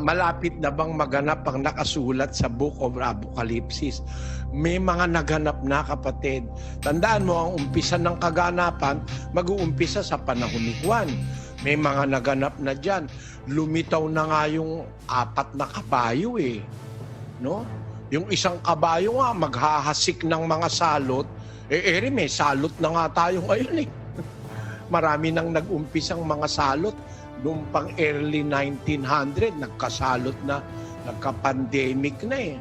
malapit na bang maganap ang nakasulat sa Book of Apocalypse? May mga naganap na, kapatid. Tandaan mo, ang umpisa ng kaganapan, mag-uumpisa sa panahon ni Juan. May mga naganap na dyan. Lumitaw na nga yung 4 na kabayo no? Yung isang kabayo nga, maghahasik ng mga salot. May salot na nga tayo ngayon Marami nang nag-umpisang mga salot. Noong pang early 1900, nagkasalot na, nagka-pandemic na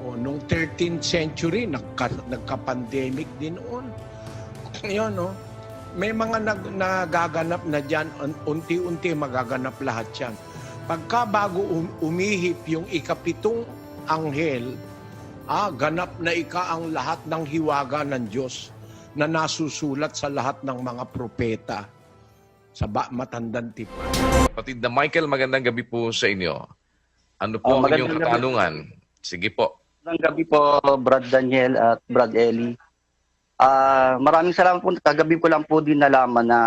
O noong 13th century, nagka-pandemic din noon. Yun, no? May mga nagaganap na dyan, unti-unti magaganap lahat yan. Pagka bago umihip yung ikapitong anghel, ganap na ang lahat ng hiwaga ng Diyos na nasusulat sa lahat ng mga propeta sa matandang tipan. Kapatid na Michael, magandang gabi po sa inyo. Ano po ang inyong katanungan? Sige po. Magandang gabi po, Brad Daniel at Brad Eli. Maraming salamat po. Kagabi ko lang po din nalaman na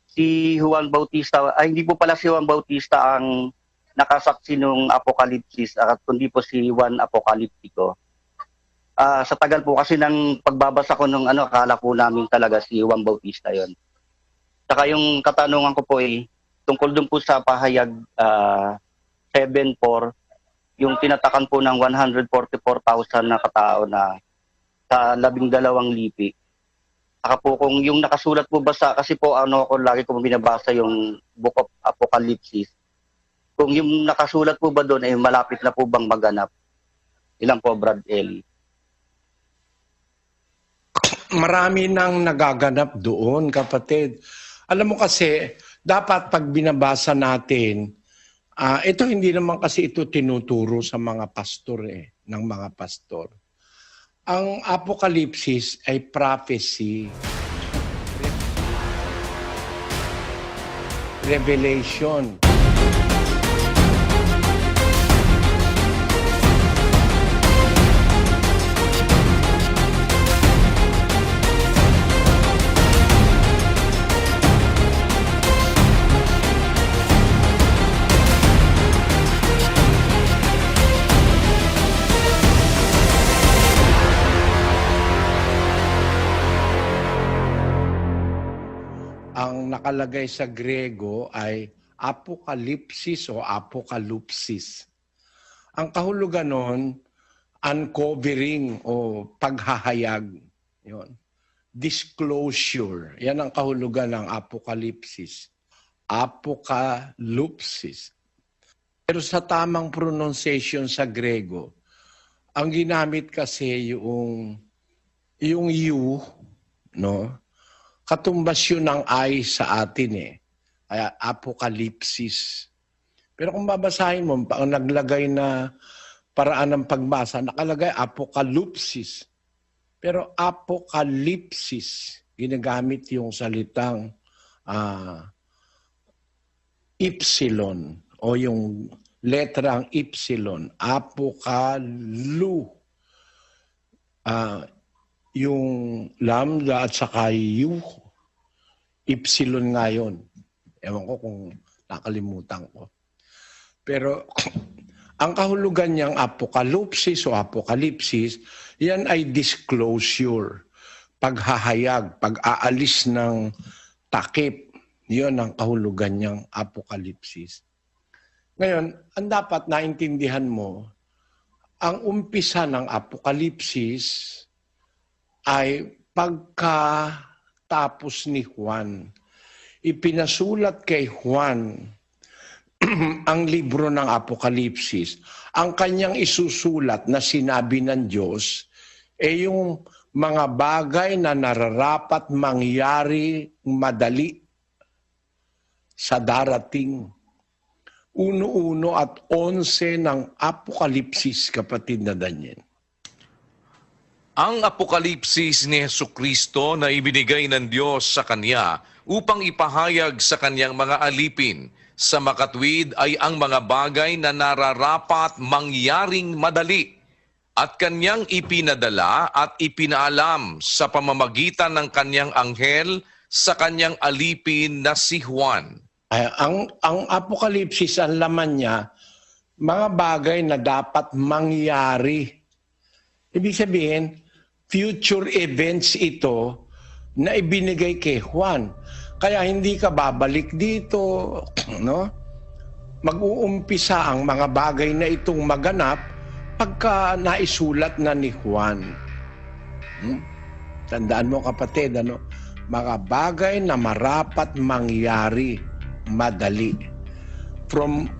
si Juan Bautista, hindi po pala si Juan Bautista ang nakasaksi nung Apokalipsis, at kundi po si Juan Apokaliptiko. Sa tagal po kasi ng pagbabasa ko nung akala po namin talaga si Juan Bautista yon. Saka yung katanungan ko po tungkol dun po sa pahayag 7:4, yung tinatakan po ng 144,000 na katao na sa 12 lipi. Saka po kung yung nakasulat po ba kasi po ako lagi ko binabasa yung Book of Apocalypse. Kung yung nakasulat po ba doon ay malapit na po bang maganap? Ilan po, Brad Eli? Marami nang nagaganap doon, kapatid. Alam mo kasi, dapat pag binabasa natin, ito hindi naman kasi ito tinuturo sa mga pastor ng mga pastor. Ang Apokalipsis ay prophecy, revelation. Ang nakalagay sa Grego ay apokalipsis o apokalupsis. Ang kahulugan nun, uncovering o paghahayag. Yun. Disclosure. Yan ang kahulugan ng apokalipsis. Apokalupsis. Pero sa tamang pronunciation sa Grego, ang ginamit kasi yung you, no? Katumbas yun ng I sa atin Kaya apokalipsis. Pero kung babasahin mo, ang naglagay na paraan ng pagbasa, nakalagay apokalupsis. Pero apokalipsis, ginagamit yung salitang ipsilon o yung letrang ipsilon. Apokalu. Yung lambda at saka yu, ipsilon nga yun. Ewan ko kung nakalimutan ko. Pero ang kahulugan niyang apokalupsis o apokalipsis, yan ay disclosure, paghahayag, pag-aalis ng takip. Yun ang kahulugan niyang apokalipsis. Ngayon, ang dapat naintindihan mo, ang umpisa ng apokalipsis ay pagkatapos ni Juan. Ipinasulat kay Juan ang libro ng Apokalipsis. Ang kanyang isusulat na sinabi ng Diyos ay yung mga bagay na nararapat mangyari madali sa darating. 1:1 at 11 ng Apokalipsis, kapatid na Daniel. Ang apokalipsis ni Jesucristo na ibinigay ng Diyos sa Kanya upang ipahayag sa Kanyang mga alipin sa makatwid ay ang mga bagay na nararapat mangyaring madali at Kanyang ipinadala at ipinaalam sa pamamagitan ng Kanyang anghel sa Kanyang alipin na si Juan. Ang Apokalipsis, ang laman niya, mga bagay na dapat mangyari. Ibig sabihin, future events ito na ibinigay kay Juan. Kaya hindi ka babalik dito, no? Mag-uumpisa ang mga bagay na itong maganap pagka naisulat na ni Juan. Tandaan mo kapatid, ano? Mga bagay na marapat mangyari madali. From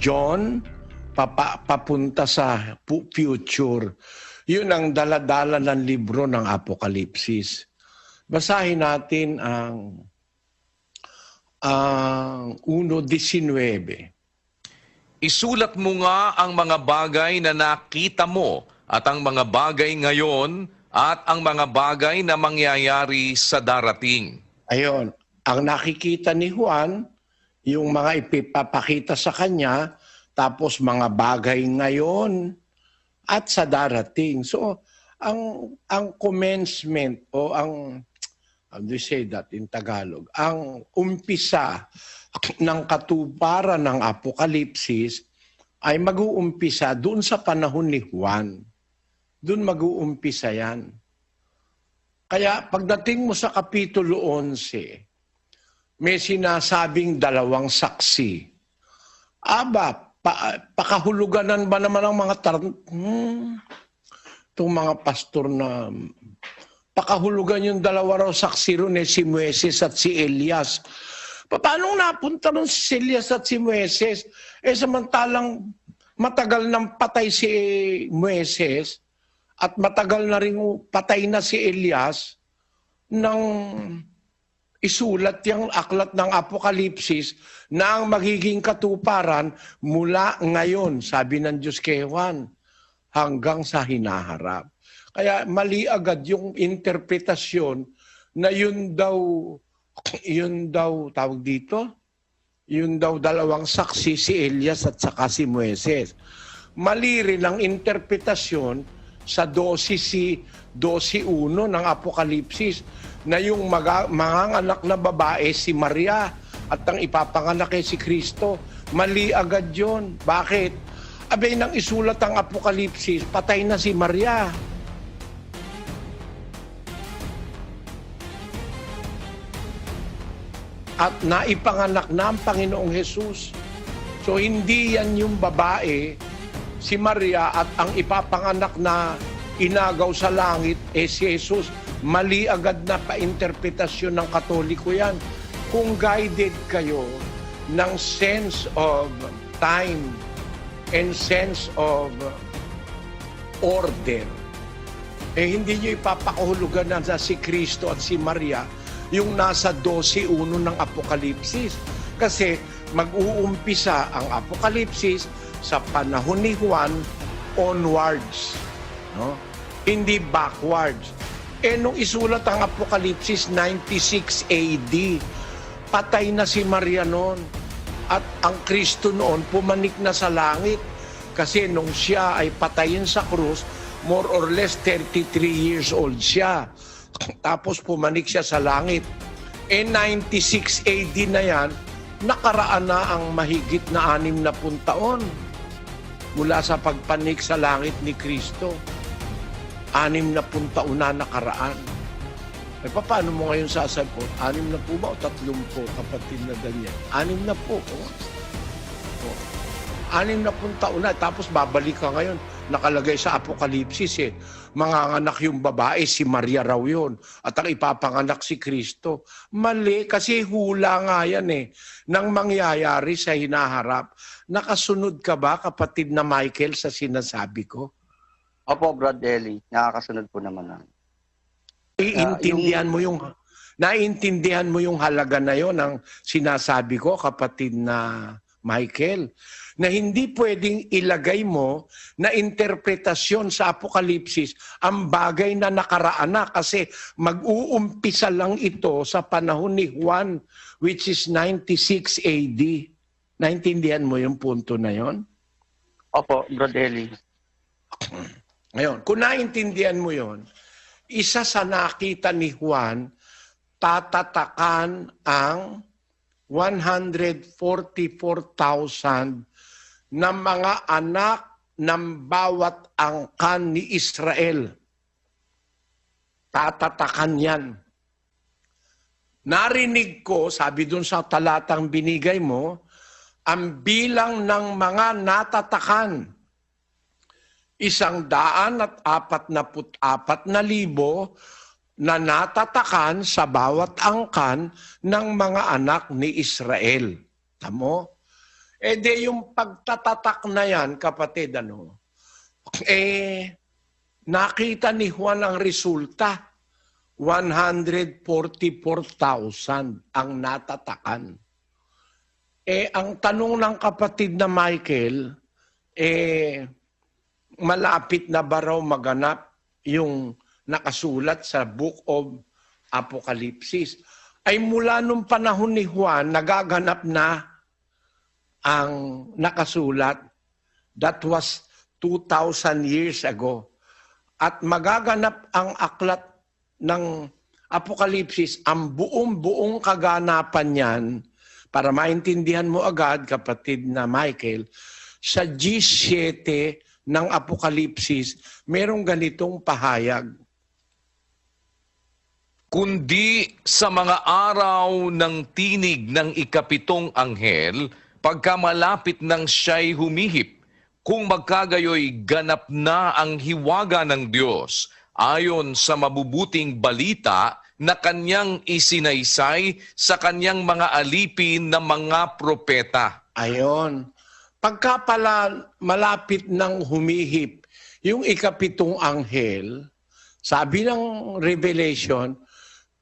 John papunta sa future. Yun ang daladala ng libro ng Apokalipsis. Basahin natin ang 1:19. Isulat mo nga ang mga bagay na nakita mo at ang mga bagay ngayon at ang mga bagay na mangyayari sa darating. Ayon, ang nakikita ni Juan, yung mga ipapakita sa kanya, tapos mga bagay ngayon at sa darating. So, ang commencement o how do you say that in Tagalog? Ang umpisa ng katuparan ng Apokalipsis ay mag-uumpisa doon sa panahon ni Juan. Doon mag-uumpisa yan. Kaya pagdating mo sa Kapitulo 11, may sinasabing dalawang saksi. Aba, pakahuluganan ba naman ang mga itong mga pastor na pakahulugan yung dalawa raw saksi ron si Moises at si Elias. Paano napunta ron si Elias at si Moises? Samantalang matagal nang patay si Moises at matagal na rin patay na si Elias nang isulat yung aklat ng Apokalipsis na ang magiging katuparan mula ngayon, sabi ng Diyos kay Juan, hanggang sa hinaharap. Kaya mali agad yung interpretasyon na yun daw tawag dito, yun daw dalawang saksi si Elias at saka si Moises. Mali rin ang interpretasyon sa 12:1 ng Apokalipsis na yung mga anak na babae si Maria at ang ipapanganak ay si Kristo. Mali agad yun. Bakit? Abay, nang isulat ang Apokalipsis, patay na si Maria. At naipanganak na ang Panginoong Jesus. So hindi yan yung babae, si Maria, at ang ipapanganak na inagaw sa langit si Jesus. Mali agad na pa-interpretasyon ng Katoliko yan. Kung guided kayo ng sense of time and sense of order, hindi nyo ipapakahulugan na si Kristo at si Maria yung nasa 12:1 ng Apokalipsis. Kasi mag-uumpisa ang Apokalipsis sa panahon ni Juan onwards, no? Hindi backwards. Nung isulat ang Apokalipsis 96 AD, patay na si Maria noon. At ang Kristo noon pumanik na sa langit. Kasi nung siya ay patayin sa krus, more or less 33 years old siya. Tapos pumanik siya sa langit. 96 AD na yan, nakaraan na ang mahigit na 60 taon mula sa pagpanik sa langit ni Kristo. 60 taon na nakaraan. Paano mo ngayon sasagot? 60 ba o 30, kapatid na Daniel? 60 po. 60 taon na. Tapos babalik ka ngayon. Nakalagay sa Apokalipsis manganganak yung babae, si Maria raw yun. At ang ipapanganak si Kristo. Mali, kasi hula nga yan nang mangyayari sa hinaharap. Nakasunod ka ba, kapatid na Michael, sa sinasabi ko? Opo, Brad Eli. Nakakasunod po naman namin. Naiintindihan mo yung halaga na yon ng sinasabi ko, kapatid na Michael, na hindi pwedeng ilagay mo na interpretasyon sa Apokalipsis ang bagay na nakaraan na, kasi mag-uumpisa lang ito sa panahon ni Juan, which is 96 AD. Naintindihan mo yung punto na yon? Opo, Brad Eli. Ngayon, kung naintindihan mo yon, isa sa nakita ni Juan, tatatakan ang 144,000 na mga anak ng bawat angkan ni Israel. Tatatakan yan. Narinig ko, sabi dun sa talatang binigay mo, ang bilang ng mga natatakan, 144,000 na natatakan sa bawat angkan ng mga anak ni Israel. Tamo? De yung pagtatatak na yan, kapatid, nakita ni Juan ang resulta. 144,000 ang natatakan. Ang tanong ng kapatid na Michael, malapit na ba raw maganap yung nakasulat sa Book of Apocalypse? Ay mula nung panahon ni Juan, nagaganap na ang nakasulat. That was 2,000 years ago. At magaganap ang aklat ng Apocalypse, ang buong kaganapan niyan, para maintindihan mo agad, kapatid na Michael, sa G7 ng Apocalypse, merong ganitong pahayag. Kundi sa mga araw ng tinig ng ikapitong anghel, pagka malapit ng siya'y humihip, kung magkagayoy ganap na ang hiwaga ng Diyos, ayon sa mabubuting balita na kanyang isinaysay sa kanyang mga alipin na mga propeta. Ayon. Pagka pala malapit ng humihip yung ikapitong anghel, sabi ng Revelation,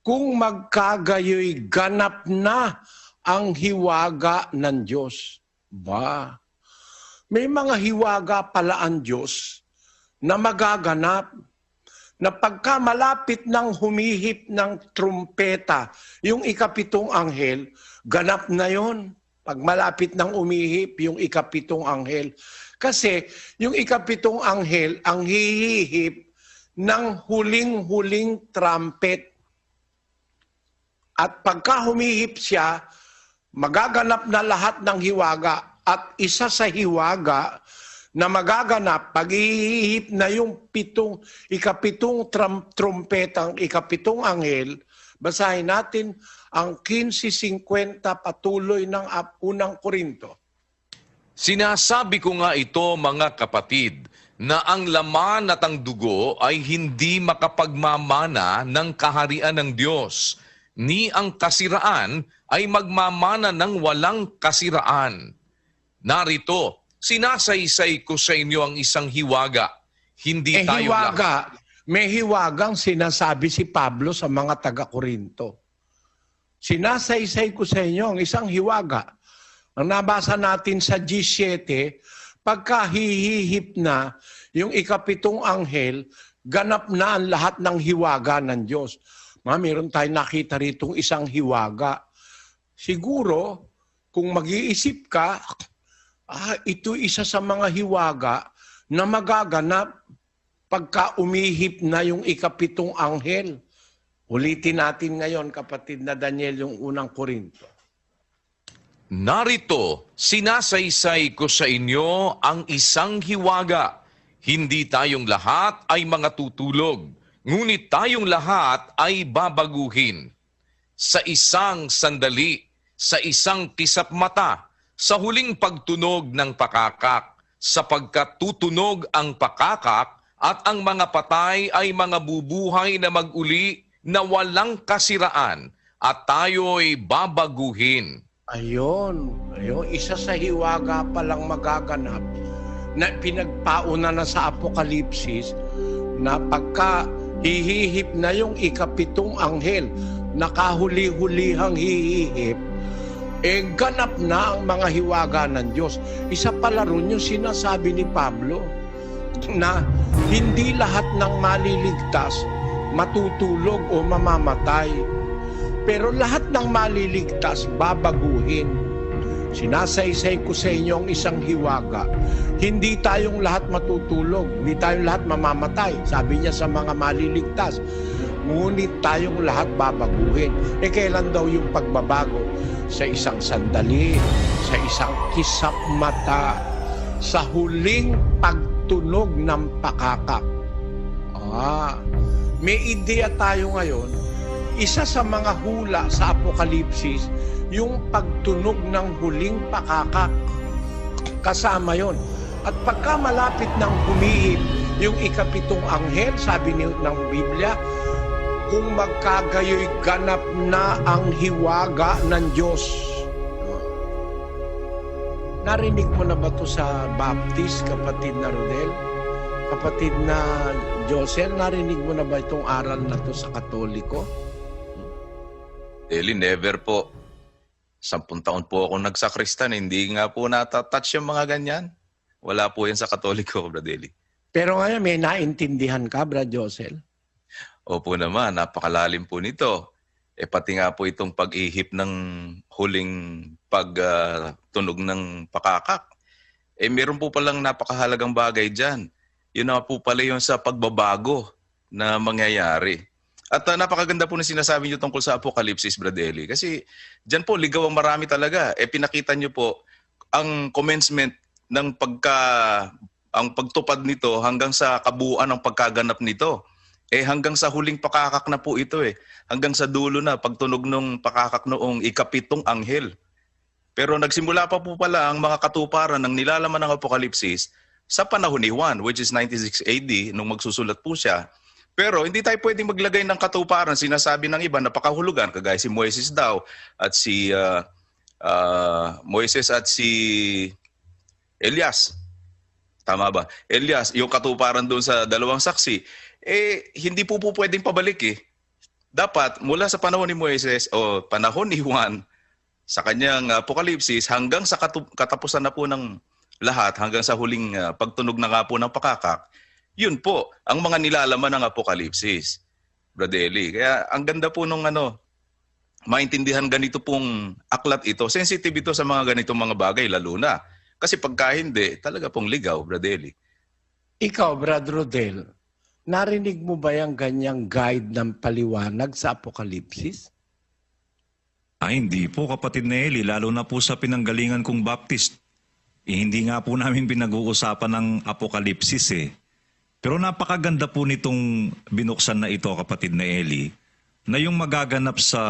kung magkagayoy ganap na ang hiwaga ng Diyos. Ba? May mga hiwaga pala ang Diyos na magaganap, na pagka malapit ng humihip ng trumpeta, yung ikapitong anghel, ganap na yon. Pag malapit ng umihip yung ikapitong anghel. Kasi yung ikapitong anghel, ang hihihip ng huling-huling trumpet. At pagka humihip siya, magaganap na lahat ng hiwaga. At isa sa hiwaga na magaganap, pag ihihip na yung ikapitong trumpetang ikapitong anghel, basahin natin ang 15:50 patuloy ng unang Korinto. Sinasabi ko nga ito, mga kapatid, na ang laman at ang dugo ay hindi makapagmamana ng kaharian ng Diyos, ni ang kasiraan ay magmamana ng walang kasiraan. Narito, sinasaysay ko sa inyo ang isang hiwaga. Hindi tayo Hiwaga. May hiwagang sinasabi si Pablo sa mga taga-Korinto. Sinasaysay ko sa inyo ang isang hiwaga. Ang nabasa natin sa G7, pagka hihihip na yung ikapitong anghel, ganap na ang lahat ng hiwaga ng Diyos. Meron tayong nakita ritong isang hiwaga. Siguro, kung mag-iisip ka, ito isa sa mga hiwaga na magaganap pagka umihip na yung ikapitong anghel. Ulitin natin ngayon, kapatid na Daniel, yung unang Korinto. Narito, sinasaysay ko sa inyo ang isang hiwaga. Hindi tayong lahat ay mga tutulog, ngunit tayong lahat ay babaguhin. Sa isang sandali, sa isang kisap mata, sa huling pagtunog ng pakakak, sapagkat tutunog ang pakakak at ang mga patay ay mga bubuhay na mag-uli na walang kasiraan at tayo'y babaguhin. Ayun, isa sa hiwaga palang magaganap na pinagpauna na sa Apokalipsis na pagka hihihip na yung ikapitong anghel, nakahuli-hulihang hihihip, ganap na ang mga hiwaga ng Diyos. Isa pala ron yung sinasabi ni Pablo na hindi lahat ng maliligtas matutulog o mamamatay. Pero lahat ng maliligtas babaguhin. Sinasaysay ko sa inyo ang isang hiwaga. Hindi tayong lahat matutulog, hindi tayong lahat mamamatay. Sabi niya sa mga maliligtas, ngunit tayong lahat babaguhin. Kailan daw yung pagbabago? sa isang sandali, sa isang kisap mata, sa huling pagtunog ng pakakak. May ideya tayo ngayon, isa sa mga hula sa Apokalipsis, yung pagtunog ng huling pakakak. Kasama yon. At pagka malapit ng humihip yung ikapitong anghel, sabi ng Biblia, kung magkagayoy ganap na ang hiwaga ng Diyos. Narinig mo na ba ito sa Baptist, kapatid na Rodel? Kapatid na Josel, narinig mo na ba itong aral na to sa Katoliko? Eli, never po. 10 taon po ako nagsakristan, hindi nga po natatouch yung mga ganyan. Wala po yan sa Katoliko, Brad Eli. Pero ngayon may naintindihan ka, Brad Josel? Opo naman, napakalalim po nito. Pati nga po itong pag-ihip ng huling pagtunog ng pakakak. Meron po palang napakahalagang bagay dyan. Yun na po pala yun sa pagbabago na mangyayari. At napakaganda po na sinasabi niyo tungkol sa Apokalipsis, Brad Eli. Kasi dyan po, ligaw ang marami talaga. Pinakita niyo po ang commencement ng ang pagtupad nito hanggang sa kabuuan ng pagkaganap nito. Hanggang sa huling pakakak na po ito Hanggang sa dulo na, pagtunog ng pakakak noong ikapitong anghel. Pero nagsimula pa po pala ang mga katuparan ng nilalaman ng Apokalipsis sa panahon ni Juan, which is 96 AD, nung magsusulat po siya. Pero hindi tayo pwedeng maglagay ng katuparan. Sinasabi ng iba, napakahulugan, kagaya si Moises daw, at si Moises at si Elias. Tama ba? Elias, yung katuparan doon sa dalawang saksi, hindi po pwedeng pabalik Dapat mula sa panahon ni Moises o panahon ni Juan sa kanyang Apokalipsis hanggang sa katapusan na po ng lahat, hanggang sa huling pagtunog na nga po ng pakakak, yun po ang mga nilalaman ng Apokalipsis, Brad Eli. Kaya ang ganda po nung maintindihan ganito pong aklat ito. Sensitive ito sa mga ganitong mga bagay, lalo na. Kasi pagka hindi, talaga pong ligaw, Brad Eli. Ikaw, Brad Rodel, narinig mo ba yung ganyang guide ng paliwanag sa Apokalipsis? Hindi po, kapatid na Eli, lalo na po sa pinanggalingan kong Baptist. Hindi nga po namin pinag-uusapan ng Apokalipsis Pero napakaganda po nitong binuksan na ito, kapatid na Eli, na yung magaganap sa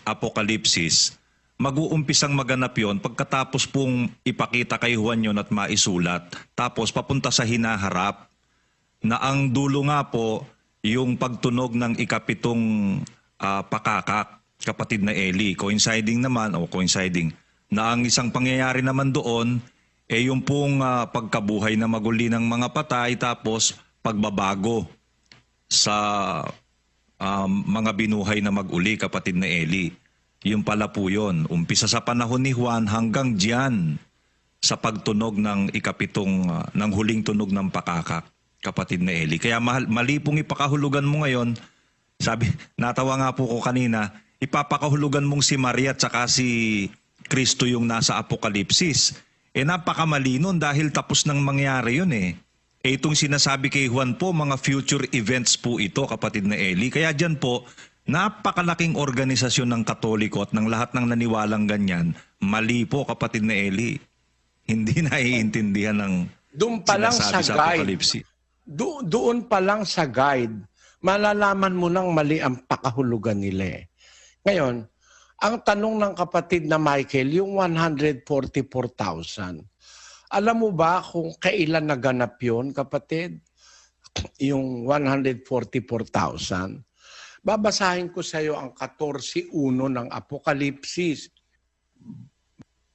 Apokalipsis, mag-uumpisang maganap yon pagkatapos pong ipakita kay Juan yun at maisulat. Tapos papunta sa hinaharap na ang dulo nga po yung pagtunog ng ikapitong pakakak, kapatid na Eli. Coinciding na ang isang pangyayari naman doon yung pong pagkabuhay na maguli ng mga patay, tapos pagbabago sa mga binuhay na maguli, kapatid na Eli. Yung pala po yun. Umpisa sa panahon ni Juan hanggang diyan sa pagtunog ng ikapitong, ng huling tunog ng pakakak, kapatid na Eli. Kaya mali pong ipakahulugan mo ngayon. Sabi, natawa nga po ko kanina, ipapakahulugan mong si Maria at saka si Kristo yung nasa Apokalipsis. Napakamali nun dahil tapos nang mangyari yun itong sinasabi kay Juan po, mga future events po ito, kapatid na Eli. Kaya dyan po, napakalaking organisasyon ng Katoliko at ng lahat ng naniwalang ganyan. Mali po, kapatid na Eli. Hindi naiintindihan ng Doon pa lang sa Apokalipsis. Doon pa lang sa guide, malalaman mo nang mali ang pakahulugan nila Ngayon, ang tanong ng kapatid na Michael, yung 144,000. Alam mo ba kung kailan naganap yun, kapatid? Yung 144,000. Babasahin ko sa iyo ang 14:1 ng Apokalipsis,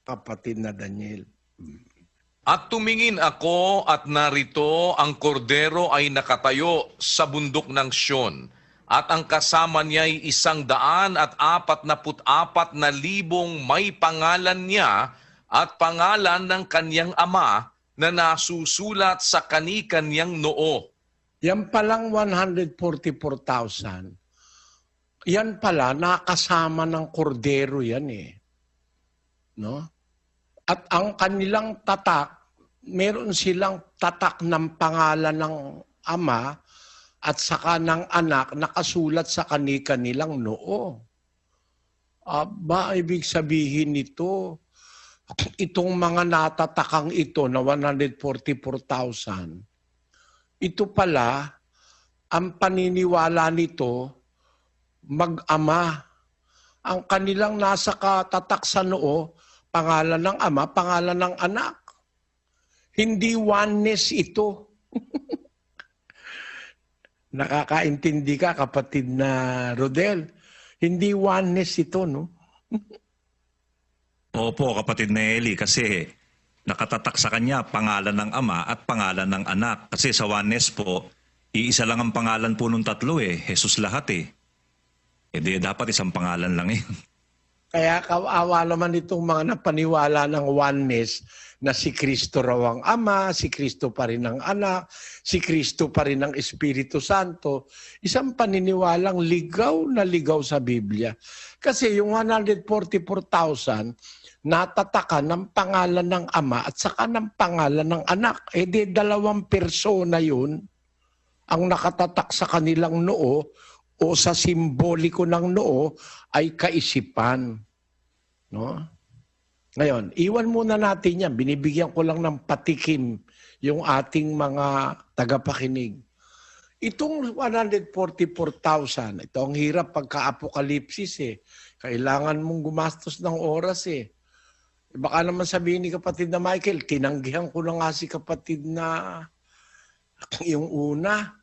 kapatid na Daniel. At tumingin ako at narito ang kordero ay nakatayo sa bundok ng Sion. At ang kasama niya ay 144,000 may pangalan niya at pangalan ng kanyang ama na nasusulat sa kani-kanyang noo. Yan palang 144,000. Yan pala, nakasama ng kordero yan No? At ang kanilang tatak, meron silang tatak ng pangalan ng ama at saka ng anak nakasulat sa kani-kanilang noo. Ba, ibig sabihin nito, itong mga natatakang ito na 144,000, ito pala, ang paniniwala nito, mag-ama. Ang kanilang nasa katatak sa noo, pangalan ng ama, pangalan ng anak. Hindi oneness ito. Nakakaintindi ka, kapatid na Rodel. Hindi oneness ito, no? Opo, kapatid na Eli, kasi nakatatak sa kanya pangalan ng ama at pangalan ng anak. Kasi sa oneness po, iisa lang ang pangalan po nung tatlo Jesus lahat E di dapat isang pangalan lang Kaya kawawa naman itong mga napaniwala ng oneness na si Kristo raw ang Ama, si Kristo pa rin ang Anak, si Kristo pa rin ang Espiritu Santo. Isang paniniwalang ligaw na ligaw sa Biblia. Kasi yung 144,000, natatakan ng pangalan ng Ama at saka ng pangalan ng Anak. E di dalawang persona yun ang nakatatak sa kanilang noo o sa simboliko ng noo ay kaisipan. No? Ngayon, iwan muna natin yan. Binibigyan ko lang ng patikim yung ating mga tagapakinig. Itong 144,000, ito ang hirap pagka-apokalipsis Kailangan mong gumastos ng oras Baka naman sabihin ni kapatid na Michael, tinanggihan ko na nga si kapatid na yung una,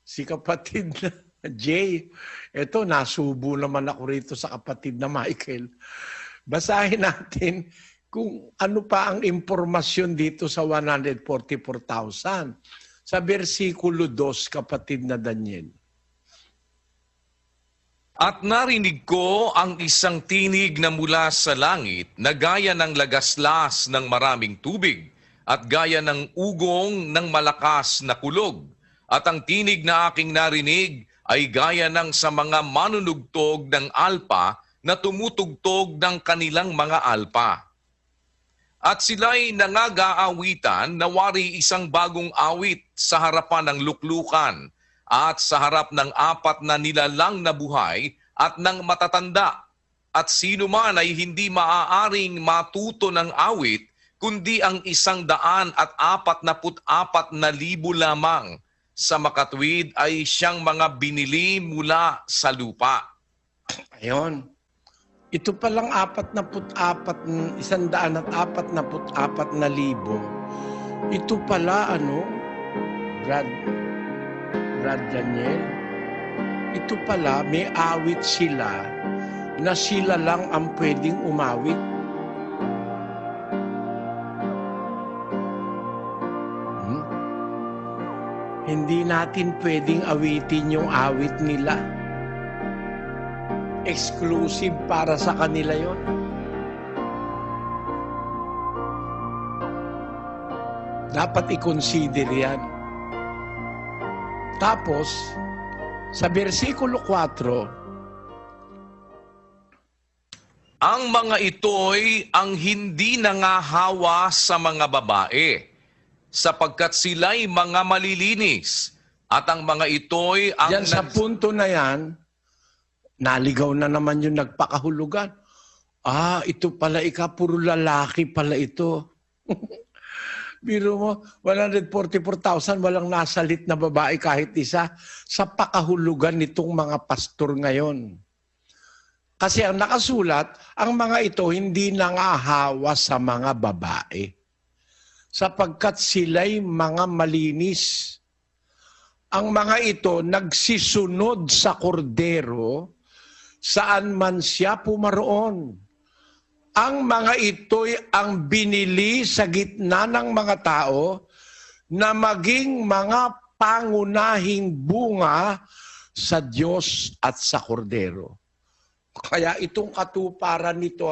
si kapatid na Jay. Ito, nasubo naman ako rito sa kapatid na Michael. Basahin natin kung ano pa ang impormasyon dito sa 144,000. Sa versikulo 2, kapatid na Daniel. At narinig ko ang isang tinig na mula sa langit na gaya ng lagaslas ng maraming tubig at gaya ng ugong ng malakas na kulog. At ang tinig na aking narinig ay gaya ng sa mga manunugtog ng alpa na tumutugtog ng kanilang mga alpa. At sila'y nangagaawitan na wari isang bagong awit sa harapan ng luklukan at sa harap ng 4 na nilalang na buhay at ng matatanda. At sino man ay hindi maaaring matuto ng awit, kundi ang 144,000 lamang. Sa makatwid ay siyang mga binili mula sa lupa. Ayon. Ito palang 144,000. Ito pala, Brad Daniel, ito pala, may awit sila na sila lang ang pwedeng umawit. Hindi natin pwedeng awitin yung awit nila. Exclusive para sa kanila yon. Dapat i-consider yan. Tapos, sa versikulo 4, Ang mga ito'y ang hindi nangahawa sa mga babae, sapagkat sila'y mga malilinis, at ang mga ito'y ang... yan sa punto na yan, naligaw na naman yung nagpakahulugan. Ito pala puro lalaki pala ito. Biro mo, 144,000, walang nasalit na babae kahit isa sa pakahulugan nitong mga pastor ngayon. Kasi ang nakasulat, ang mga ito hindi nangahawa sa mga babae. Sapagkat sila'y mga malinis. Ang mga ito nagsisunod sa kordero saan man siya pumaroon. Ang mga ito'y ang binili sa gitna ng mga tao na maging mga pangunahing bunga sa Diyos at sa kordero. Kaya itong katuparan nito,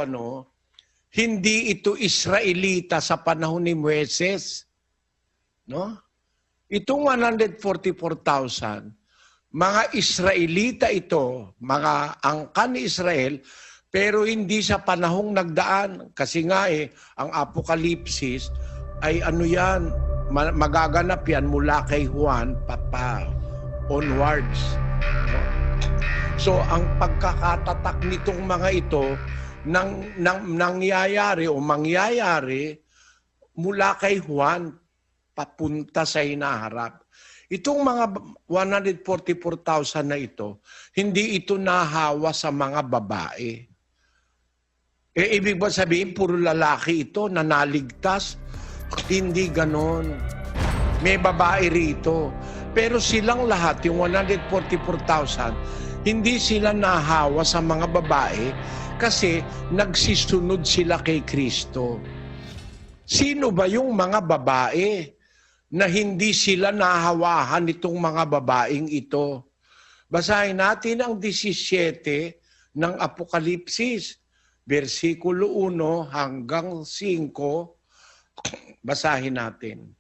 hindi ito Israelita sa panahon ni Moises. No? Itong 144,000, mga Israelita ito, mga angkan ni Israel, pero hindi sa panahong nagdaan. Kasi nga ang Apokalipsis ay yan, magaganap yan mula kay Juan onwards. No? So ang pagkakatatak nitong mga ito nangyayari o mangyayari mula kay Juan papunta sa hinaharap. Itong mga 144,000 na ito, hindi ito nahawa sa mga babae. Ibig ba sabihin, puro lalaki ito na naligtas? Hindi ganon. May babae rito. Pero silang lahat, yung 144,000, hindi sila nahawa sa mga babae kasi nagsisunod sila kay Kristo. Sino ba yung mga babae na hindi sila nahawahan nitong mga babaeng ito? Basahin natin ang 17 ng Apokalipsis, versikulo 1 hanggang 5. Basahin natin.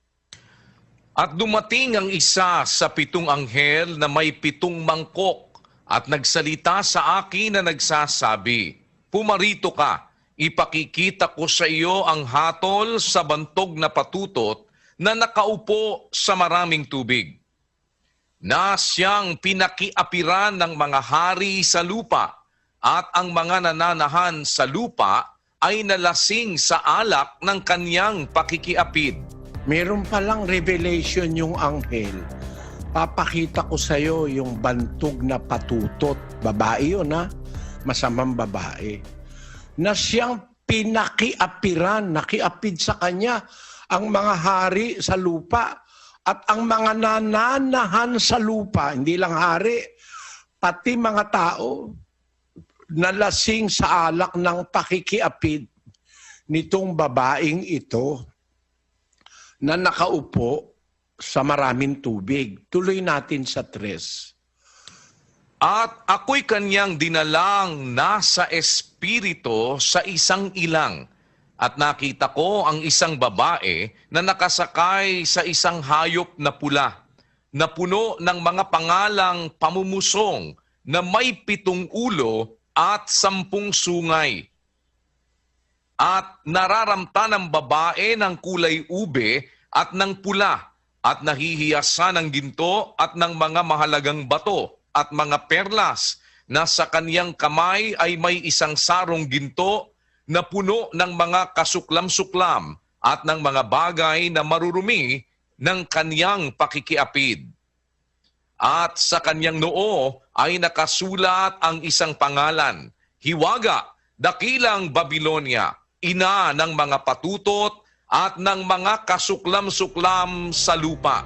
At dumating ang isa sa 7 anghel na may 7 mangkok at nagsalita sa akin na nagsasabi, "Pumarito ka, ipakikita ko sa iyo ang hatol sa bantog na patutot na nakaupo sa maraming tubig, na siyang pinakiapiran ng mga hari sa lupa, at ang mga nananahan sa lupa ay nalasing sa alak ng kanyang pakikiapid." Meron palang revelation yung anghel. Papakita ko sa iyo yung bantog na patutot. Babae yun, ha? Masamang babae. Na siyang pinakiapiran, nakiapid sa kanya ang mga hari sa lupa at ang mga nananahan sa lupa, hindi lang hari, pati mga tao, nalasing sa alak ng pakikiapid nitong babaeng ito na nakaupo sa maraming tubig. Tuloy natin sa 3. At ako'y kanyang dinalang nasa espiritu sa isang ilang, at nakita ko ang isang babae na nakasakay sa isang hayop na pula, na puno ng mga pangalang pamumusong, na may 7 ulo at 10 sungay. At nararamta ng babae ng kulay ube at ng pula, at nahihiyasan ng ginto at ng mga mahalagang bato at mga perlas, na sa kaniyang kamay ay may isang sarong ginto na puno ng mga kasuklam-suklam at ng mga bagay na marurumi ng kaniyang pakikiapid. At sa kaniyang noo ay nakasulat ang isang pangalan, Hiwaga, Dakilang Babilonia, ina ng mga patutot at ng mga kasuklam-suklam sa lupa.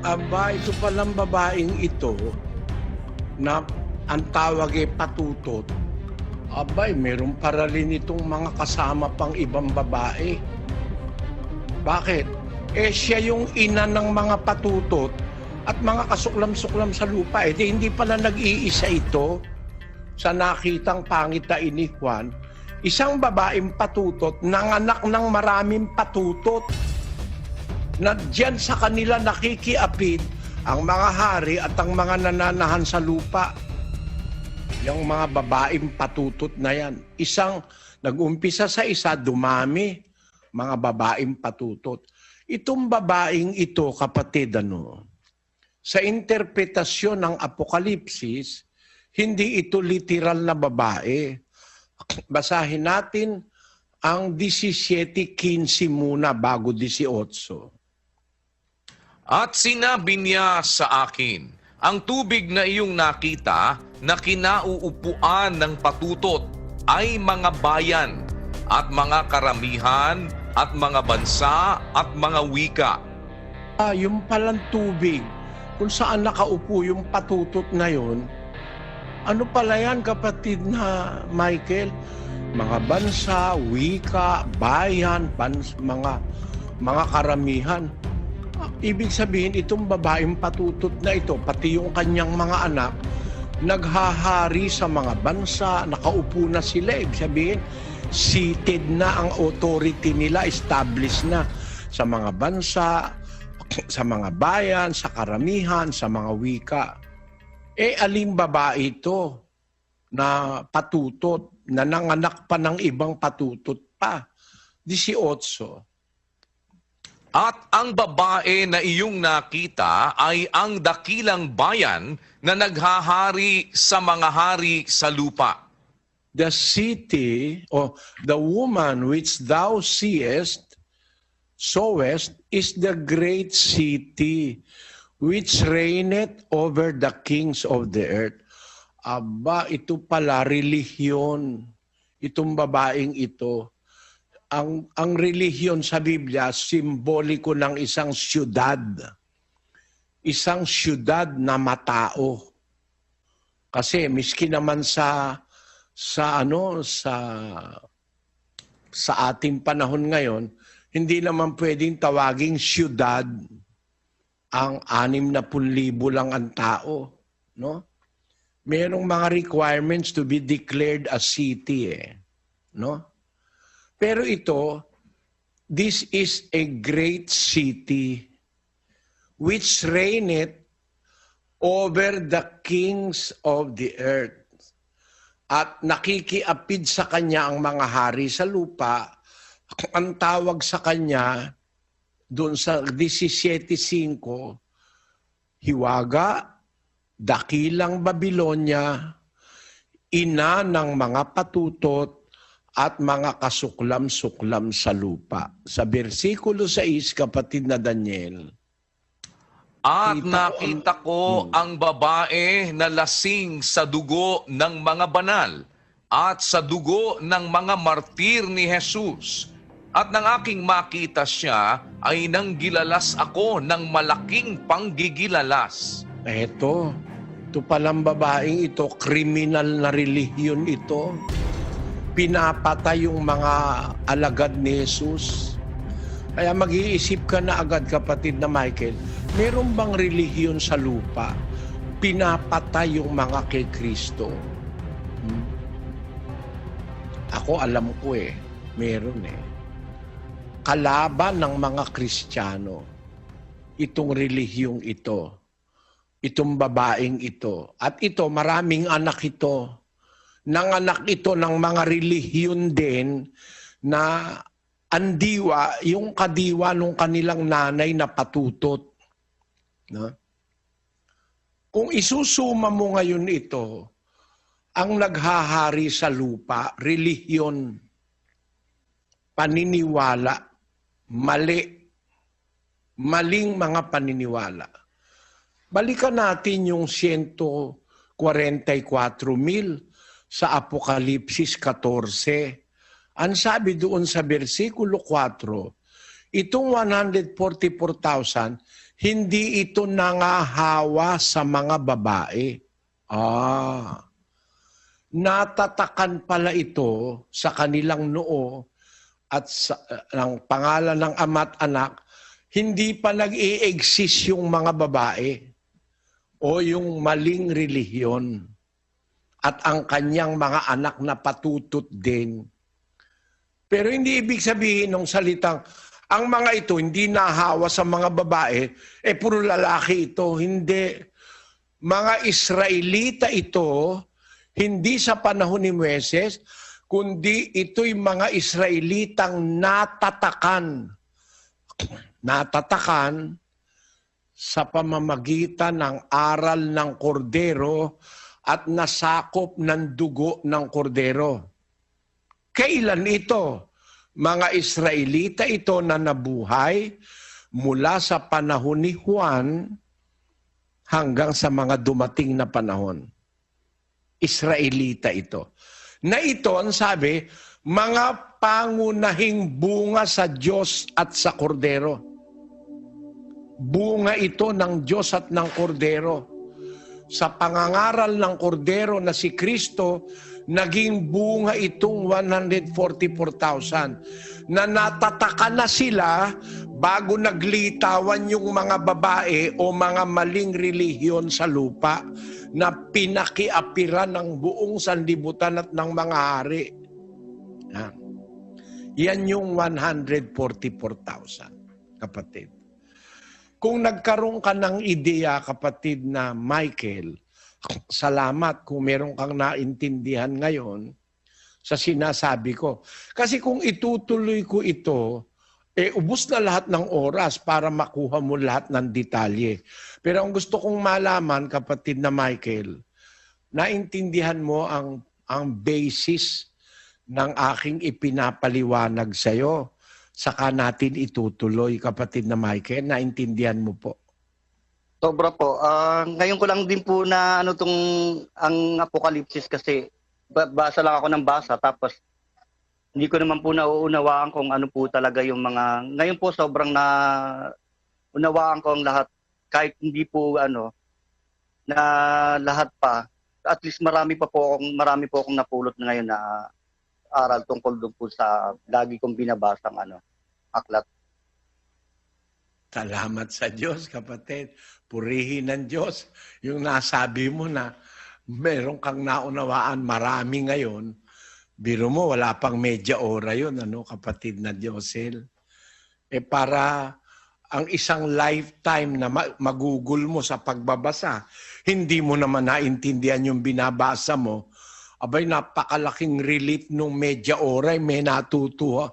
Aba, ito palang babaeng ito na ang tawag ay patutot. Abay, meron para rin itong mga kasama pang ibang babae. Bakit? Siya yung ina ng mga patutot at mga kasuklam-suklam sa lupa. Hindi pala nag-iisa ito sa nakitang pangitain ni Juan. Isang babaeng patutot, nanganak ng maraming patutot, na diyan sa kanila nakikiapid ang mga hari at ang mga nananahan sa lupa. Yung mga babaeng patutot na yan. Nag-umpisa sa isa, dumami, mga babaeng patutot. Itong babaeng ito, kapatid, sa interpretasyon ng Apokalipsis, hindi ito literal na babae. Basahin natin ang 17:15 muna bago 18. At sinabi niya sa akin, ang tubig na iyong nakita na kinauupuan ng patutot ay mga bayan at mga karamihan at mga bansa at mga wika. Yung palang tubig, kung saan nakaupo yung patutot na yun, ano pala yan, kapatid na Michael? Mga bansa, wika, bayan, mga karamihan. Ibig sabihin, itong babaeng patutot na ito, pati yung kanyang mga anak, naghahari sa mga bansa, nakaupo na sila. Ibig sabihin, seated na ang authority nila, established na sa mga bansa, sa mga bayan, sa karamihan, sa mga wika. Aling babae ito na patutot, na nanganak pa ng ibang patutot pa? 18. At ang babae na iyong nakita ay ang dakilang bayan na naghahari sa mga hari sa lupa. The city, or the woman which thou sawest, is the great city which reigneth over the kings of the earth. Aba, ito pala, relihiyon. Itong babaeng ito. Ang relihiyon sa Biblia, simboliko ng isang syudad. Isang syudad na matao. Kasi miski naman sa ating panahon ngayon, hindi naman pwedeng tawaging syudad ang 60,000 lang ang tao, no? Merong mga requirements to be declared a city, no? Pero ito, this is a great city which reigneth over the kings of the earth. At nakikiapid sa kanya ang mga hari sa lupa. Ang tawag sa kanya, doon sa 17:5, Hiwaga, Dakilang Babilonya, ina ng mga patutot, at mga kasuklam-suklam sa lupa. Sa versikulo 6, kapatid na Daniel, At nakita ko ang babae na lasing sa dugo ng mga banal at sa dugo ng mga martir ni Jesus. At nang aking makita siya, ay nanggilalas ako ng malaking panggigilalas. ito palang babaeng ito, kriminal na relihiyon ito. Pinapatay yung mga alagad ni Jesus. Kaya mag-iisip ka na agad, kapatid na Michael, meron bang relihiyon sa lupa pinapatay yung mga kay Kristo? Ako alam ko meron kalaban ng mga Kristiyano itong relihiyong ito, itong babaeng ito. At ito, maraming anak ito. Nanganak ito ng mga relihiyon din na ang diwa, yung kadiwa ng kanilang nanay na patutot. No? Kung isusuma mo ngayon ito, ang naghahari sa lupa, relihiyon, paniniwala, maling mga paniniwala. Balikan natin yung 144,000 sa Apokalipsis 14. Ang sabi doon sa versikulo 4, itong 144,000, hindi ito nangahawa sa mga babae. Natatakan pala ito sa kanilang noo at sa ng pangalan ng ama at anak, hindi pa nag-i-exist yung mga babae o yung maling relihiyon at ang kanyang mga anak na patutot din. Pero hindi ibig sabihin ng salitang, ang mga ito hindi nahawa sa mga babae, puro lalaki ito. Hindi. Mga Israelita ito, hindi sa panahon ni Moises, kundi ito'y mga Israelitang natatakan. Natatakan sa pamamagitan ng aral ng kordero at nasakop ng dugo ng kordero. Kailan ito? Mga Israelita ito na nabuhay mula sa panahon ni Juan hanggang sa mga dumating na panahon. Israelita ito. Na ito, ang sabi, mga pangunahing bunga sa Diyos at sa kordero. Bunga ito ng Diyos at ng kordero. Sa pangangaral ng kordero na si Kristo, naging bunga itong 144,000 na natatakan na sila bago naglitawan yung mga babae o mga maling relihiyon sa lupa na pinakiapiran ng buong sanlibutan at ng mga hari. Yan yung 144,000, kapatid. Kung nagkaroon ka ng ideya, kapatid na Michael, salamat kung meron kang naintindihan ngayon sa sinasabi ko. Kasi kung itutuloy ko ito, ubos na lahat ng oras para makuha mo lahat ng detalye. Pero ang gusto kong malaman, kapatid na Michael, naintindihan mo ang basis ng aking ipinapaliwanag sa'yo. Saka natin itutuloy, kapatid na Michael. Naintindihan mo po? Sobra po. Ngayon ko lang din po na ang Apokalipsis kasi basa lang ako ng basa tapos hindi ko naman po nauunawaan kung ano po talaga yung mga... Ngayon po sobrang unawaan ko ang lahat kahit hindi po na lahat pa. At least marami po akong napulot na ngayon na aral tungkol doon po sa lagi kong binabasang aklat. Salamat sa Diyos, kapatid. Purihin ng Diyos. Yung nasabi mo na meron kang naunawaan marami ngayon, biro mo, wala pang medya ora yun, kapatid na Diosel. Para ang isang lifetime na magugol mo sa pagbabasa, hindi mo naman naintindihan yung binabasa mo, abay napakalaking relief nung medya ora, may natutuhan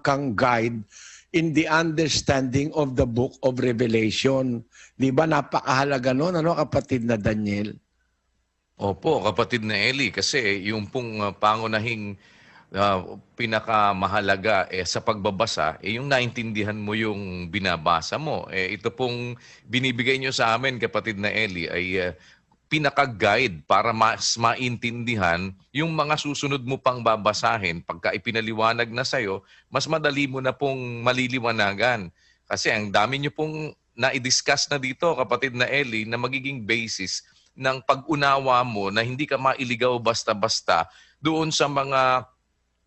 kang guide in the understanding of the book of Revelation. Di ba napakahalaga nun, kapatid na Daniel? Opo, kapatid na Eli, kasi yung pong pangunahing pinakamahalaga sa pagbabasa, yung naintindihan mo yung binabasa mo. Ito pong binibigay nyo sa amin, kapatid na Eli, ay pinaka-guide para mas maintindihan yung mga susunod mo pang babasahin. Pagka ipinaliwanag na sa'yo, mas madali mo na pong maliliwanagan. Kasi ang dami nyo pong na-discuss na dito, kapatid na Eli, na magiging basis ng pag-unawa mo na hindi ka mailigaw basta-basta doon sa mga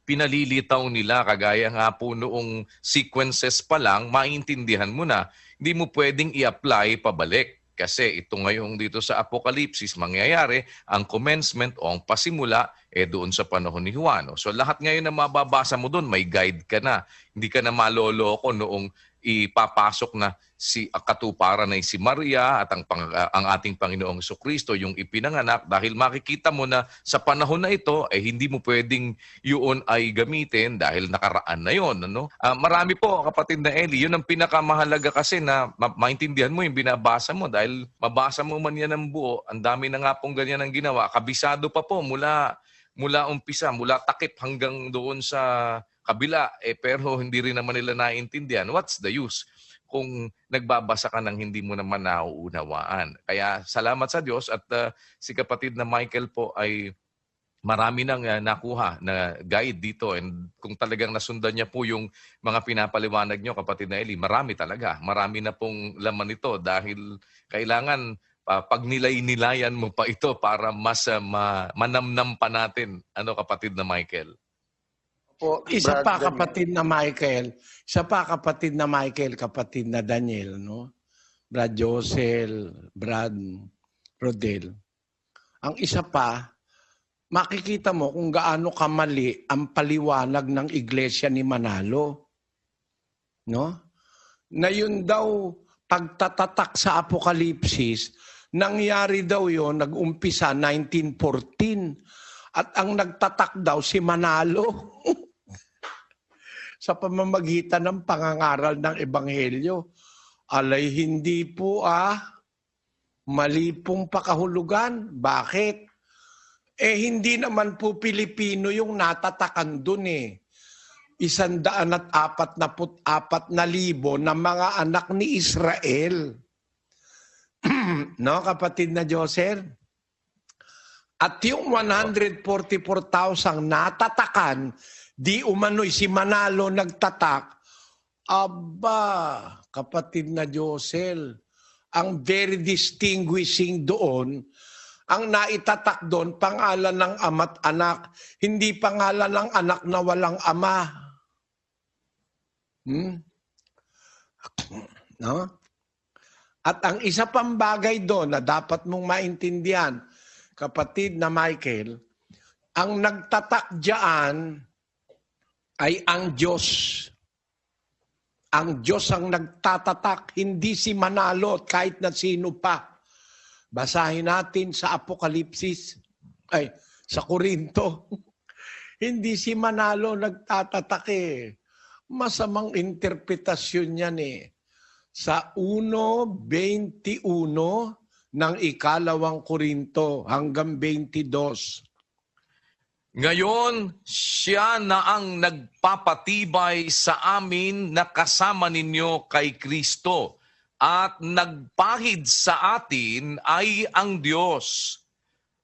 pinalilitaw nila. Kagaya nga po noong sequences pa lang, maintindihan mo na. Hindi mo pwedeng i-apply pabalik. Kasi ito ngayong dito sa Apokalipsis, mangyayari ang commencement o ang pasimula doon sa panahon ni Juan. So lahat ngayon na mababasa mo doon, may guide ka na. Hindi ka na maloloko noong ipapasok na si katuparan na si Maria at ang ating Panginoong Jesucristo yung ipinanganak, dahil makikita mo na sa panahon na ito hindi mo pwedeng yun ay gamitin dahil nakaraan na yun. Marami po, kapatid na Eli, yun ang pinakamahalaga kasi na maintindihan mo yung binabasa mo, dahil mabasa mo man yan ng buo, ang dami na nga pong ganyan ang ginawa. Kabisado pa po mula umpisa, mula takip hanggang doon sa kabila, pero hindi rin naman nila naiintindihan. What's the use kung nagbabasa ka ng hindi mo naman nauunawaan? Kaya salamat sa Diyos at si kapatid na Michael po ay marami nang nakuha na guide dito, and kung talagang nasundan niya po yung mga pinapaliwanag niyo, kapatid na Eli, marami talaga. Marami na pong laman ito dahil kailangan pag nilay-nilayan mo pa ito para mas manamnam pa natin, kapatid na Michael. Isa pa, kapatid na Michael, kapatid na Daniel, Brad Josel, Brad Rodel. Ang isa pa, makikita mo kung gaano kamali ang paliwanag ng Iglesia ni Manalo. Na yun daw, pagtatatak sa Apokalipsis, nangyari daw yun, nag-umpisa 1914. At ang nagtatak daw si Manalo sa pamamagitan ng pangangaral ng Ebanghelyo. Alay, hindi po mali pong pakahulugan. Bakit? Hindi naman po Pilipino yung natatakan dun 144,000 na mga anak ni Israel. Kapatid na Joseph? At yung 144,000 natatakan, di umano'y si Manalo nagtatak. Aba, kapatid na Josel, ang very distinguishing doon, ang naitatak doon, pangalan ng ama't anak, hindi pangalan ng anak na walang ama. At ang isa pang bagay doon na dapat mong maintindihan, kapatid na Michael, ang nagtatak diyan ay ang Diyos. Ang Diyos ang nagtatatak, hindi si Manalo at kahit na sino pa. Basahin natin sa Apokalipsis, sa Korinto. Hindi si Manalo nagtatatak Masamang interpretasyon yan eh. Sa 1:21 ng ikalawang Korinto hanggang 22. Ngayon, siya na ang nagpapatibay sa amin na kasama ninyo kay Kristo at nagpahid sa atin ay ang Diyos,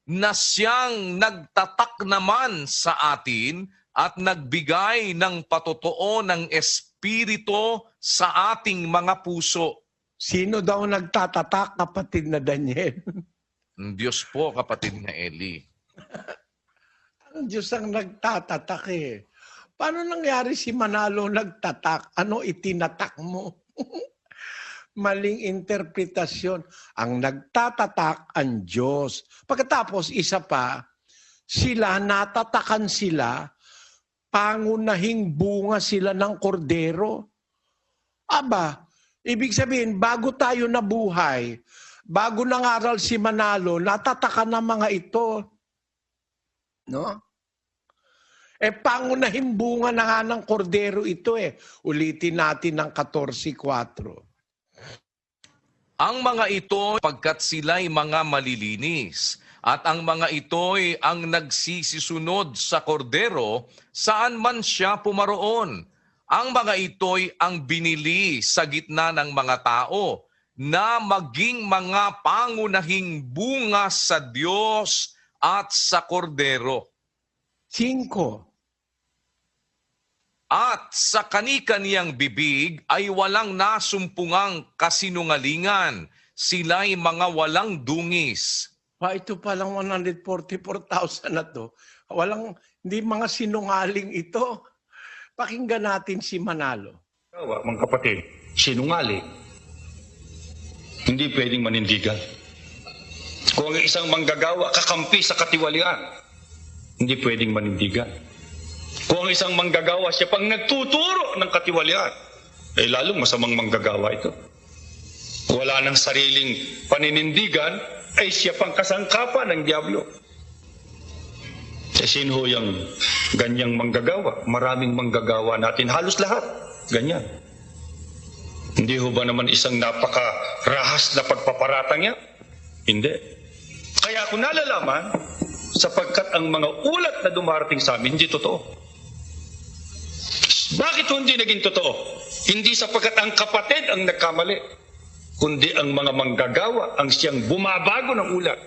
na siyang nagtatak naman sa atin at nagbigay ng patotoo ng Espiritu sa ating mga puso. Sino daw nagtatatak, kapatid na Daniel? Ang Diyos po, kapatid na Eli. Ang Diyos ang nagtatatak eh. Paano nangyari si Manalo nagtatak? Ano itinatak mo? Maling interpretasyon. Ang nagtatatak ang Diyos. Pagkatapos, isa pa, natatakan sila, pangunahing bunga sila ng kordero. Aba, ibig sabihin, bago tayo nabuhay, bago nangaral si Manalo, natatakan ng mga ito. No? Pangunahing bunga na nga ng kordero ito eh. Ulitin natin ng 14:4. Ang mga ito, pagkat sila'y mga malilinis, at ang mga ito'y ang nagsisisunod sa kordero, saan man siya pumaroon. Ang mga ito'y ang binili sa gitna ng mga tao, na maging mga pangunahing bunga sa Diyos at sa kordero. 5. At sa kani-kaniyang bibig ay walang nasumpungang kasinungalingan. Sila'y mga walang dungis. Ito palang 144,000 na to. Hindi mga sinungaling ito. Pakinggan natin si Manalo. Mga kapatid, sinungaling, hindi pwedeng manindigan. Kung ang isang manggagawa kakampi sa katiwalian, hindi pwedeng manindigan. Kung ang isang manggagawa siya pang nagtuturo ng katiwalian, lalong masamang manggagawa ito. Wala ng sariling paninindigan, ay siya pang kasangkapan ng Diablo. Sino ho yung ganyang manggagawa? Maraming manggagawa natin, halos lahat, ganyan. Hindi ho ba naman isang napakarahas na pagpaparatang yan? Hindi. Kaya ako nalalaman, sapagkat ang mga ulat na dumarating sa amin, hindi totoo. Bakit hindi naging totoo? Hindi sapagkat ang kapatid ang nagkamali, kundi ang mga manggagawa ang siyang bumabago ng ulat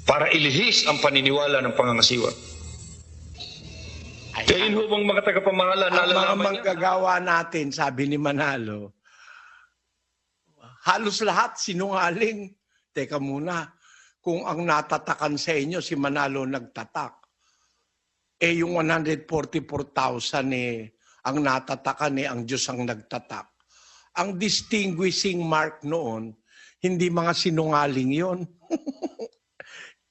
para ilihis ang paniniwala ng pangangasiwa. Kaya yun ho bang mga tagapamahala Ang mga nalalaman niya? manggagawa natin, sabi ni Manalo, halos lahat sinungaling. Teka muna, kung ang natatakan sa inyo, si Manalo nagtatak. Yung 144,000 ang natatakan ang Diyos ang nagtatak. Ang distinguishing mark noon, hindi mga sinungaling yon.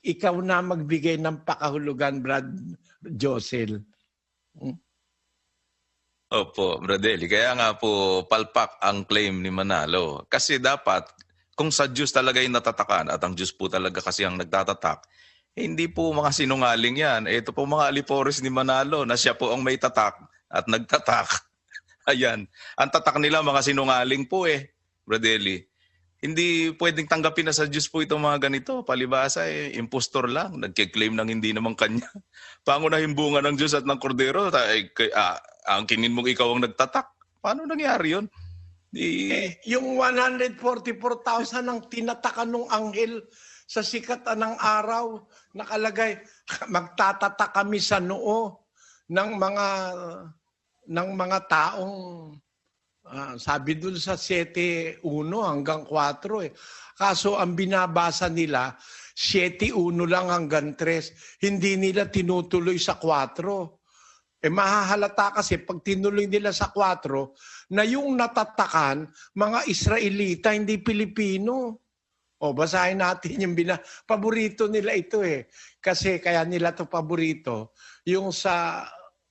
Ikaw na magbigay ng pakahulugan, Brad Josel. Opo, Bradeli. Kaya nga po, palpak ang claim ni Manalo. Kasi dapat, kung sa Diyos talaga yung natatakan at ang Diyos po talaga kasi ang nagtatatak, hindi po mga sinungaling yan. Ito po mga alipores ni Manalo na siya po ang may tatak at nagtatak. Ayan. Ang tatak nila mga sinungaling po Bradeli. Hindi pwedeng tanggapin na sa Diyos po itong mga ganito. Palibasa impostor lang. Nagkiklaim ng hindi naman kanya. Pangunahing bunga ng Diyos at ng Kordero. Ang kinin mong ikaw ang nagtatak. Paano nangyari yun? Yung 144,000 ang tinatakan ng anghel sa sikat ng araw, nakalagay, magtatatak kami sa noo ng mga taong sabi dun sa 7:1 hanggang 4 Kaso ang binabasa nila 7:1 lang hanggang 3. Hindi nila tinutuloy sa 4. Mahahalata kasi pag tinuloy nila sa 4 na yung natatakan mga Israelita, hindi Pilipino. Basahin natin yung paborito nila ito Kasi kaya nila to paborito yung sa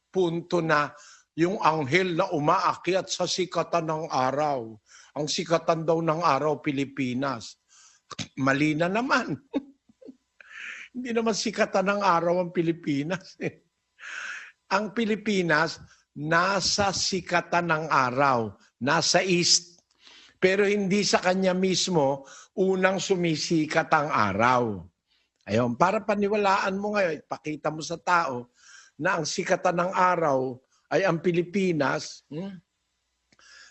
punto na yung anghel na umaakyat sa sikatan ng araw. Ang sikatan daw ng araw, Pilipinas. Mali na naman. Hindi naman sikatan ng araw ang Pilipinas. Ang Pilipinas, nasa sikatan ng araw, nasa east. Pero hindi sa kanya mismo unang sumisikat ang araw. Ayun, para paniwalaan mo ngayon, ipakita mo sa tao na ang sikatan ng araw ay ang Pilipinas.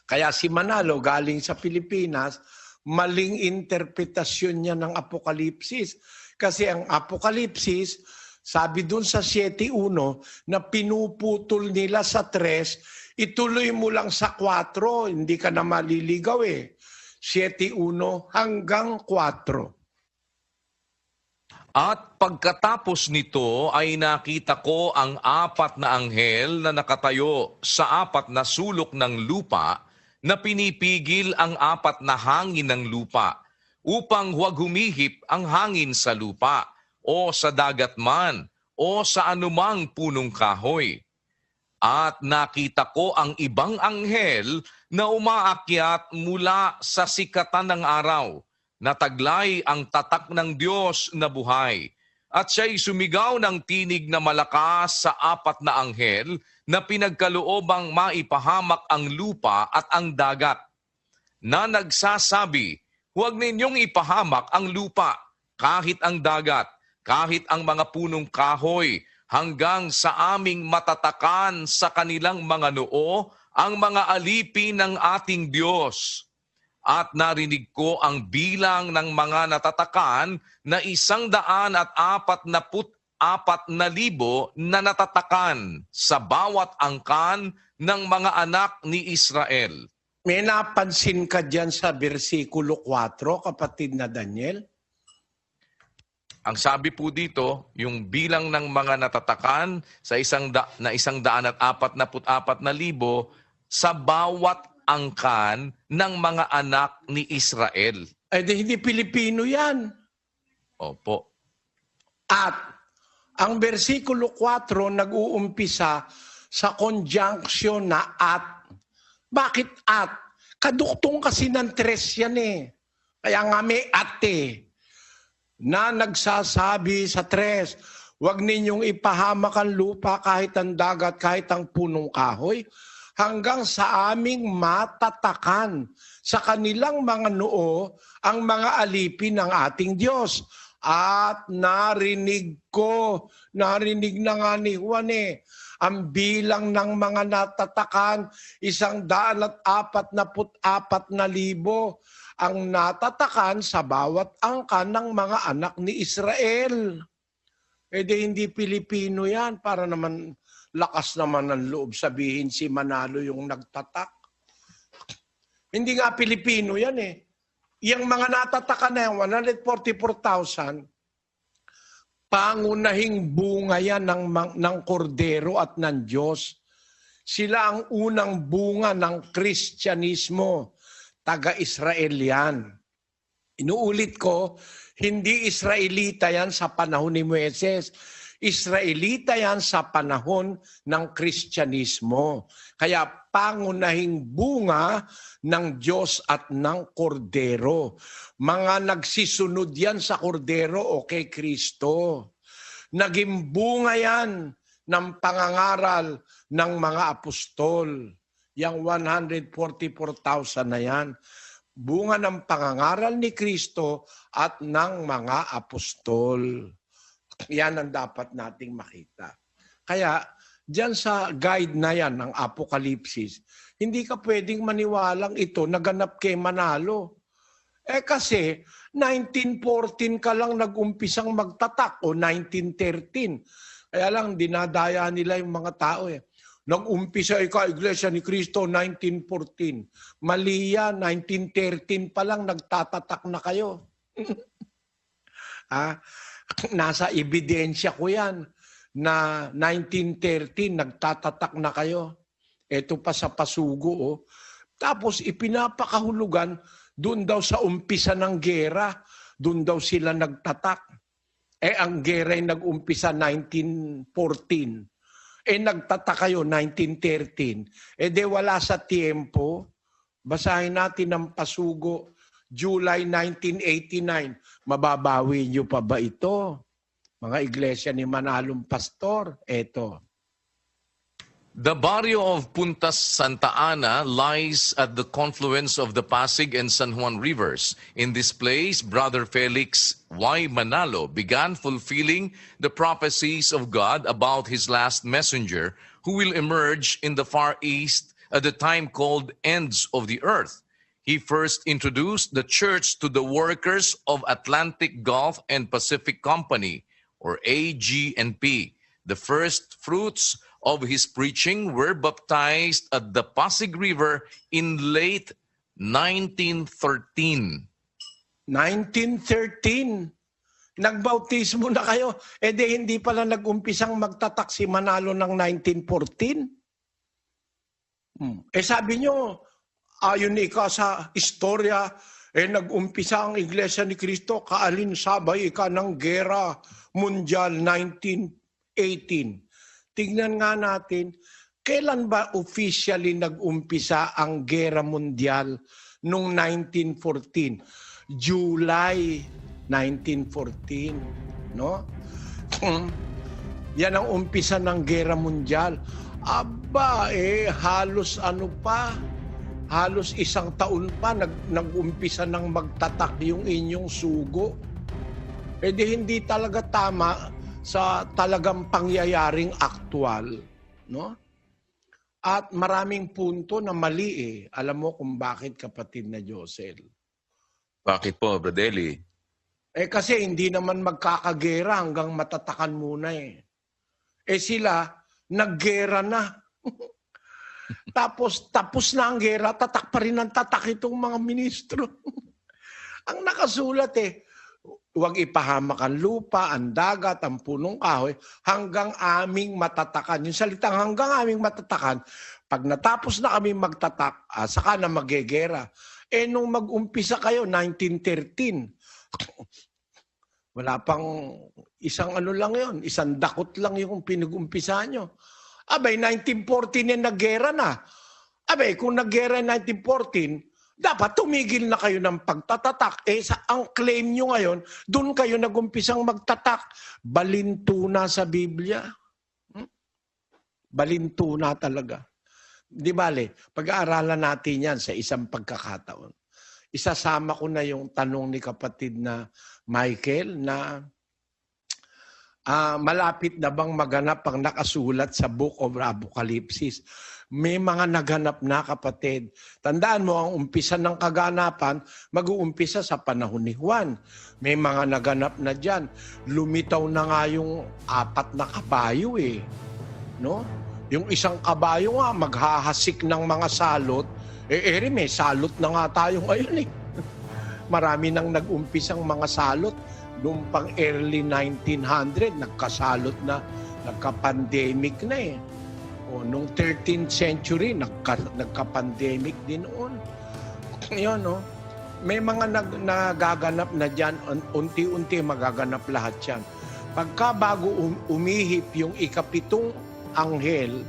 Kaya si Manalo galing sa Pilipinas, maling interpretasyon niya ng Apokalipsis. Kasi ang Apokalipsis, sabi dun sa 7.1 na pinuputol nila sa 3, ituloy mo lang sa 4, hindi ka na maliligaw eh. 7.1 hanggang 4. At pagkatapos nito ay nakita ko ang 4 na anghel na nakatayo sa 4 na sulok ng lupa na pinipigil ang 4 na hangin ng lupa upang huwag humihip ang hangin sa lupa o sa dagat man o sa anumang punong kahoy. At nakita ko ang ibang anghel na umaakyat mula sa sikatan ng araw, na taglay ang tatak ng Diyos na buhay. At siya'y sumigaw ng tinig na malakas sa 4 na anghel na pinagkaloobang maipahamak ang lupa at ang dagat, na nagsasabi, huwag ninyong ipahamak ang lupa, kahit ang dagat, kahit ang mga punong kahoy, hanggang sa aming matatakan sa kanilang mga noo ang mga alipin ng ating Diyos. At narinig ko ang bilang ng mga natatakan na 144,000 na natatakan sa bawat angkan ng mga anak ni Israel. May napansin ka dyan sa versikulo 4, kapatid na Daniel? Ang sabi po dito, yung bilang ng mga natatakan sa 144,000 sa bawat angkan ng mga anak ni Israel. Di hindi Pilipino yan. Opo. At ang versikulo 4 nag-uumpisa sa conjunction na at. Bakit at? Kaduktong kasi ng 3 yan eh. Kaya nga may at eh. Na nagsasabi sa 3, huwag ninyong ipahamak ang lupa kahit ang dagat, kahit ang punong kahoy, hanggang sa aming matatakan sa kanilang mga noo ang mga alipin ng ating Diyos. At narinig na nga ni Juan ang bilang ng mga natatakan, 144,000 ang natatakan sa bawat angkan ng mga anak ni Israel. Hindi Pilipino yan, para naman lakas naman ng loob sabihin si Manalo yung nagtatak. Hindi nga Pilipino yan eh. Yung mga natataka na yan, 144,000, pangunahing bunga yan ng kordero at ng Diyos. Sila ang unang bunga ng Kristyanismo. Taga-Israel yan. Inuulit ko, hindi Israelita yan sa panahon ni Moises. Israelita yan sa panahon ng Kristyanismo. Kaya pangunahing bunga ng Diyos at ng Kordero. Mga nagsisunod yan sa Kordero o kay Kristo. Naging bunga yan ng pangangaral ng mga apostol. Yang 144,000 na yan. Bunga ng pangangaral ni Kristo at ng mga apostol. Yan ang dapat nating makita. Kaya, diyan sa guide na yan ng Apokalipsis, hindi ka pwedeng maniwalang ito naganap kay Manalo. Kasi 1914 ka lang nag-umpisang magtatak o 1913. Kaya lang dinadaya nila yung mga tao Nag-umpisa Iglesia ni Cristo 1914. Mali yan, 1913 pa lang nagtatatak na kayo. Nasa ebidensya ko yan na 1913 nagtatatak na kayo. Ito pa sa pasugo. Tapos ipinapakahulugan doon daw sa umpisa ng gera, doon daw sila nagtatak. Ang gera ay nag-umpisa 1914. Nagtatak kayo 1913. Di wala sa tiempo. Basahin natin ang pasugo, July 1989. Mababawi niyo pa ba ito? Mga iglesia ni Manalong Pastor, eto. The barrio of Punta Santa Ana lies at the confluence of the Pasig and San Juan rivers. In this place, Brother Felix Y. Manalo began fulfilling the prophecies of God about his last messenger who will emerge in the Far East at the time called ends of the earth. He first introduced the church to the workers of Atlantic Gulf and Pacific Company, or AG&P. The first fruits of his preaching were baptized at the Pasig River in late 1913. 1913. Nagbautismo na kayo. E di hindi pala nag-umpisang magtatak si Manalo ng 1914. Eh sabi nyo, ayon ika sa istorya, nag-umpisa ang Iglesia ni Cristo, kaalinsabay ika ng Gera Mundial 1918. Tignan nga natin, kailan ba officially nag-umpisa ang Gera Mundial noong 1914? July 1914, no? Yan ang umpisa ng Gera Mundial. Aba, halos ano pa, halos isang taon pa nag-umpisa ng magtatak yung inyong sugo. Eh di hindi talaga tama sa talagang pangyayaring aktwal, no? At maraming punto na mali Alam mo kung bakit, kapatid na Josel? Bakit po, Brother Eli? Kasi hindi naman magkakagera hanggang matatakan muna sila, naggera na. Tapos na ang gera, tatak pa rin ang tatak itong mga ministro. Ang nakasulat huwag ipahamak ang lupa, ang dagat, ang punong kahoy, hanggang aming matatakan. Yung salitang hanggang aming matatakan, pag natapos na kami magtatak, saka na magegera. Nung mag-umpisa kayo, 1913, wala pang isang ano lang yon, isang dakot lang yung pinag-umpisa nyo. Abay, 1914 naggera na. Abay, kung naggera 1914, dapat tumigil na kayo ng pagtatatak. Ang claim nyo ngayon, doon kayo nagumpisang magtatak. Balintuna sa Biblia. Balintuna talaga. Di bale, pag-aaralan natin yan sa isang pagkakataon. Isasama ko na yung tanong ni kapatid na Michael na malapit na bang maganap ang nakasulat sa Book of Apocalypse? May mga naganap na, kapatid. Tandaan mo, ang umpisa ng kaganapan, mag-uumpisa sa panahon ni Juan. May mga naganap na dyan. Lumitaw na nga yung 4 na kabayo no? Yung isang kabayo nga, maghahasik ng mga salot. May salot na nga tayo ngayon Marami nang nag-umpisang mga salot. Noong pang early 1900, nagkasalot na, nagka-pandemic na noong 13th century, nagka-pandemic din noon. Yun, no? May mga nagaganap na dyan, unti-unti magaganap lahat yan. Pagka bago umihip yung ikapitong anghel,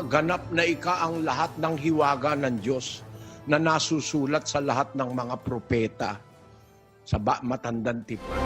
ganap na ang lahat ng hiwaga ng Diyos na nasusulat sa lahat ng mga propeta sa matandang tipan.